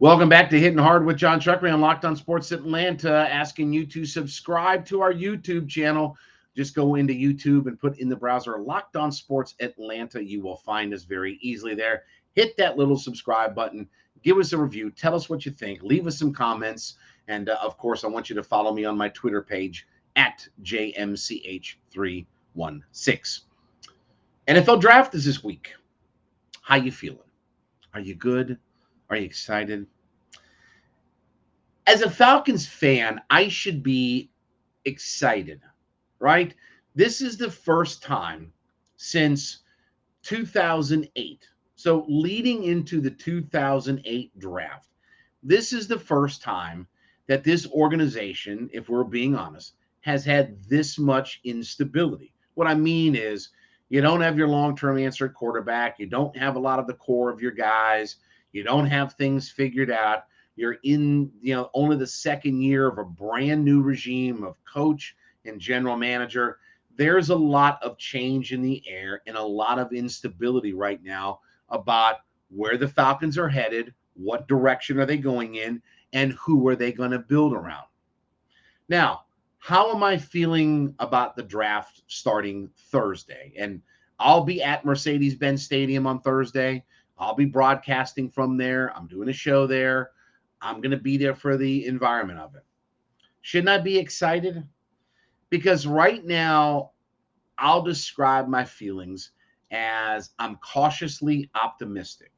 Welcome back to Hitting Hard with Jon Chuckery on Locked On Sports Atlanta, asking you to subscribe to our YouTube channel. Just go into YouTube and put in the browser Locked On Sports Atlanta. You will find us very easily there. Hit that little subscribe button. Give us a review. Tell us what you think. Leave us some comments. And, of course, I want you to follow me on my Twitter page at JMCH316. NFL Draft is this week. How you feeling? Are you good? Are you excited? As a Falcons fan, I should be excited, right? This is the first time since 2008. So leading into the 2008 draft, this is the first time that this organization, if we're being honest, has had this much instability. What I mean is you don't have your long-term answer at quarterback. You don't have a lot of the core of your guys. You don't have things figured out. You're in, only the second year of a brand new regime of coach and general manager. There's a lot of change in the air and a lot of instability right now about where the Falcons are headed, what direction are they going in, and who are they going to build around. Now, how am I feeling about the draft starting Thursday? And I'll be at Mercedes-Benz Stadium on Thursday. I'll be broadcasting from there. I'm doing a show there. I'm going to be there for the environment of it. Shouldn't I be excited? Because right now, I'll describe my feelings as I'm cautiously optimistic.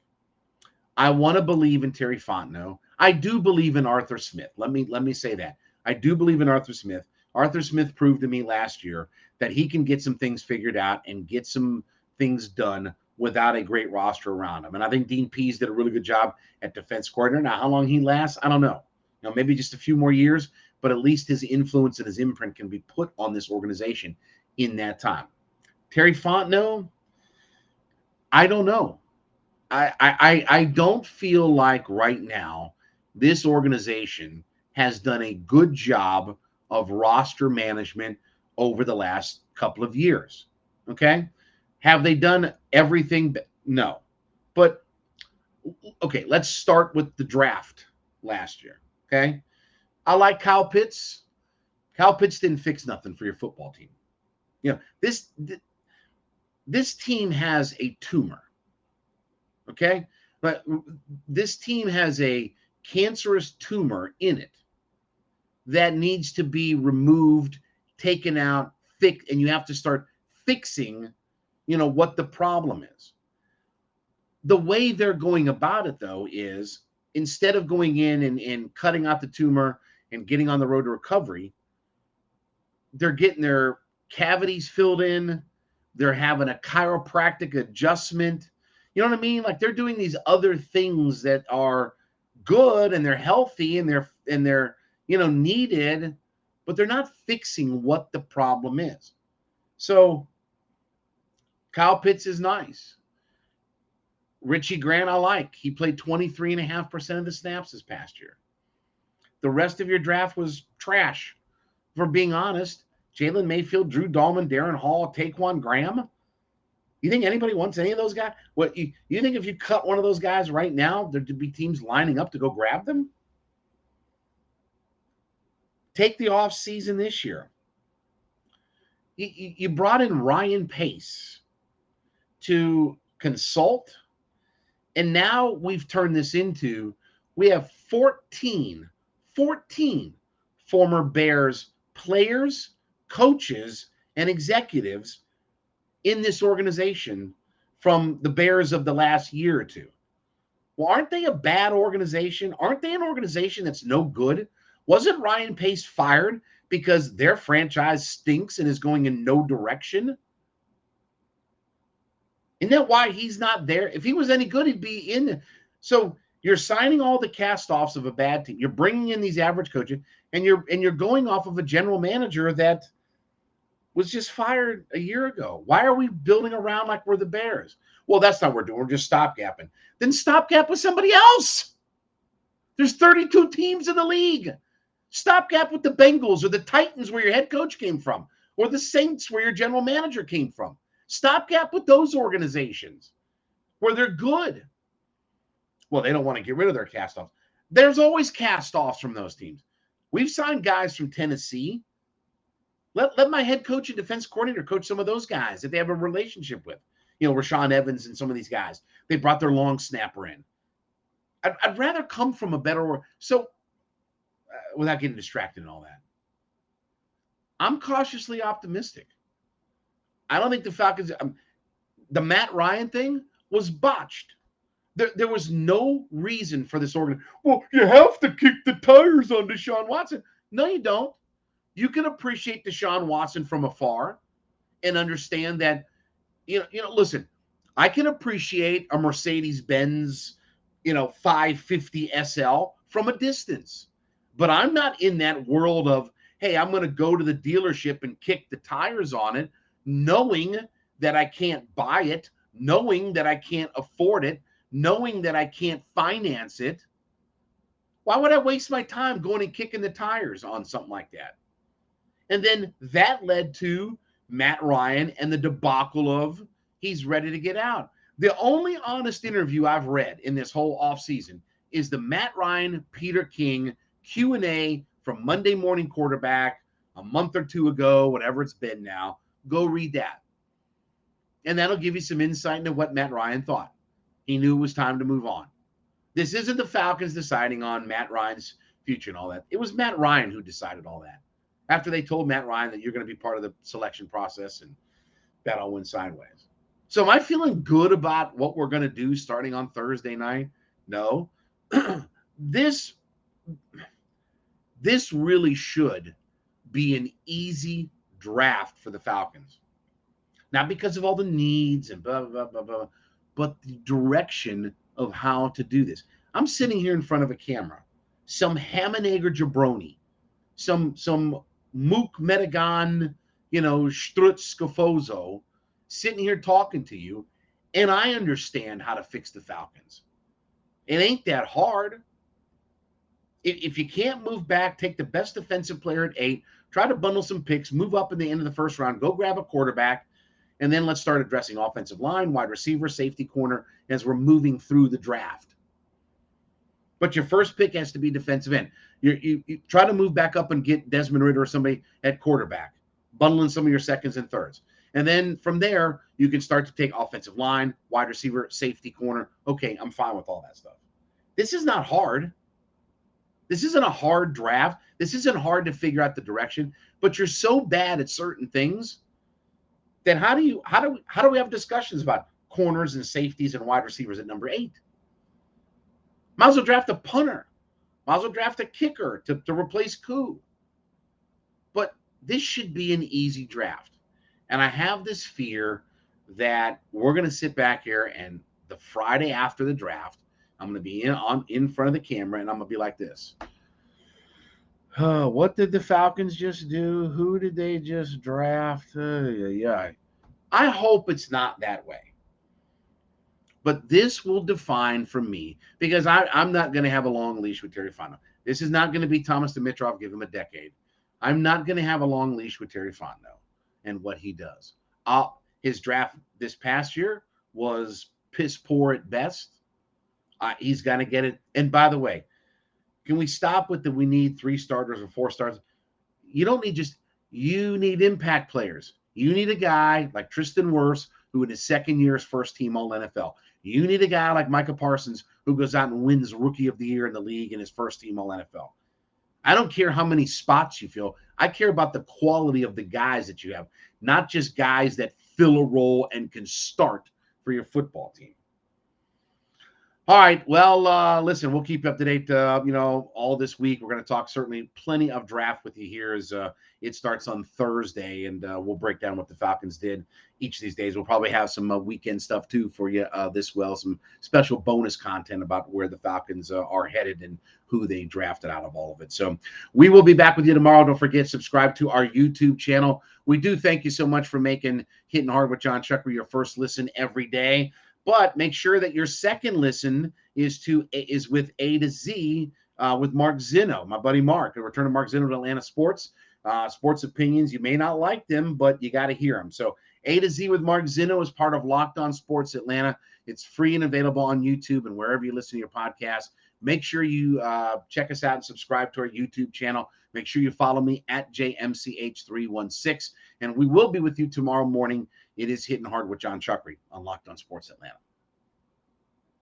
I want to believe in Terry Fontenot. I do believe in Arthur Smith. Let me say that. I do believe in Arthur Smith. Arthur Smith proved to me last year that he can get some things figured out and get some things done without a great roster around him. And I think Dean Pease did a really good job at defense coordinator. Now, how long he lasts, I don't know. Maybe just a few more years, but at least his influence and his imprint can be put on this organization in that time. Terry Fontenot, I don't know. I don't feel like right now this organization has done a good job of roster management over the last couple of years. Okay? Have they done everything? No. But, okay, let's start with the draft last year, okay? I like Kyle Pitts. Kyle Pitts didn't fix nothing for your football team. This team has a tumor, okay? But this team has a cancerous tumor in it that needs to be removed, taken out, fixed, and you have to start fixing what the problem is. The way they're going about it, though, is instead of going in and cutting out the tumor and getting on the road to recovery, they're getting their cavities filled in. They're having a chiropractic adjustment. You know what I mean? Like they're doing these other things that are good and they're healthy and they're needed, but they're not fixing what the problem is. So Kyle Pitts is nice. Richie Grant, I like. He played 23.5% of the snaps this past year. The rest of your draft was trash. For being honest, Jalen Mayfield, Drew Dahlman, Darren Hall, Taquan Graham. You think anybody wants any of those guys? What you think if you cut one of those guys right now, there'd be teams lining up to go grab them? Take the offseason this year. You brought in Ryan Pace to consult, and now we've turned this into, we have 14 former Bears players, coaches, and executives in this organization from the Bears of the last year or two. Well, aren't they a bad organization? Aren't they an organization that's no good? Wasn't Ryan Pace fired because their franchise stinks and is going in no direction? Isn't that why he's not there? If he was any good, he'd be in. So you're signing all the cast-offs of a bad team. You're bringing in these average coaches, and you're going off of a general manager that was just fired a year ago. Why are we building around like we're the Bears? Well, that's not what we're doing. We're just stopgapping. Then stopgap with somebody else. There's 32 teams in the league. Stopgap with the Bengals or the Titans where your head coach came from, or the Saints where your general manager came from. Stopgap with those organizations where they're good. Well, they don't want to get rid of their cast-offs. There's always cast-offs from those teams. We've signed guys from Tennessee. Let my head coach and defense coordinator coach some of those guys that they have a relationship with. Rashaan Evans and some of these guys. They brought their long snapper in. I'd rather come from a better – so without getting distracted and all that, I'm cautiously optimistic. I don't think the Falcons the Matt Ryan thing was botched. There was no reason for this organization. Well, you have to kick the tires on Deshaun Watson. No, you don't. You can appreciate Deshaun Watson from afar and understand that, listen, I can appreciate a Mercedes-Benz, 550 SL from a distance. But I'm not in that world of, hey, I'm going to go to the dealership and kick the tires on it, knowing that I can't buy it, knowing that I can't afford it, knowing that I can't finance it. Why would I waste my time going and kicking the tires on something like that? And then that led to Matt Ryan and the debacle of he's ready to get out. The only honest interview I've read in this whole offseason is the Matt Ryan, Peter King Q&A from Monday Morning Quarterback a month or two ago, whatever it's been now. Go read that. And that'll give you some insight into what Matt Ryan thought. He knew it was time to move on. This isn't the Falcons deciding on Matt Ryan's future and all that. It was Matt Ryan who decided all that. After they told Matt Ryan that you're going to be part of the selection process and that all went sideways. So am I feeling good about what we're going to do starting on Thursday night? No. This really should be an easy draft for the Falcons. Not because of all the needs and blah, blah, blah, blah, but the direction of how to do this. I'm sitting here in front of a camera. Some ham and egg jabroni. Some Mook Metagon, Strutz Scafozo sitting here talking to you, and I understand how to fix the Falcons. It ain't that hard. If you can't move back, take the best defensive player at 8, try to bundle some picks, move up in the end of the first round, go grab a quarterback, and then let's start addressing offensive line, wide receiver, safety, corner as we're moving through the draft. But your first pick has to be defensive end. You try to move back up and get Desmond Ridder or somebody at quarterback, bundling some of your seconds and thirds. And then from there, you can start to take offensive line, wide receiver, safety, corner. Okay, I'm fine with all that stuff. This is not hard. This isn't a hard draft. This isn't hard to figure out the direction, but you're so bad at certain things that how do we have discussions about corners and safeties and wide receivers at number 8? Might as well draft a punter. Might as well draft a kicker to replace Koo. But this should be an easy draft. And I have this fear that we're going to sit back here and the Friday after the draft, I'm going to be in front of the camera and I'm going to be like this. What did the Falcons just do? Who did they just draft? I hope it's not that way. But this will define for me, because I'm not going to have a long leash with Terry Fontenot. This is not going to be Thomas Dimitrov, give him a decade. I'm not going to have a long leash with Terry Fontenot and what he does. His draft this past year was piss poor at best. He's going to get it. And by the way, can we stop with we need 3 starters or 4 starters? You don't need you need impact players. You need a guy like Tristan Wirfs, who in his second year is first team All NFL. You need a guy like Micah Parsons, who goes out and wins Rookie of the Year in the league and his first team All NFL. I don't care how many spots you fill. I care about the quality of the guys that you have, not just guys that fill a role and can start for your football team. All right. Well, listen, we'll keep you up to date, all this week. We're going to talk certainly plenty of draft with you here as it starts on Thursday, and we'll break down what the Falcons did each of these days. We'll probably have some weekend stuff, too, for you some special bonus content about where the Falcons are headed and who they drafted out of all of it. So we will be back with you tomorrow. Don't forget, subscribe to our YouTube channel. We do thank you so much for making Hittin' Hard with Jon Chuckery your first listen every day. But make sure that your second listen is with A to Z with Mark Zinno, my buddy Mark, a return of Mark Zinno to Atlanta Sports. Sports opinions, you may not like them, but you got to hear them. So A to Z with Mark Zinno is part of Locked On Sports Atlanta. It's free and available on YouTube and wherever you listen to your podcast. Make sure you check us out and subscribe to our YouTube channel. Make sure you follow me at JMCH316. And we will be with you tomorrow morning. It is Hittin' Hard with Jon Chuckery on Locked On Sports Atlanta.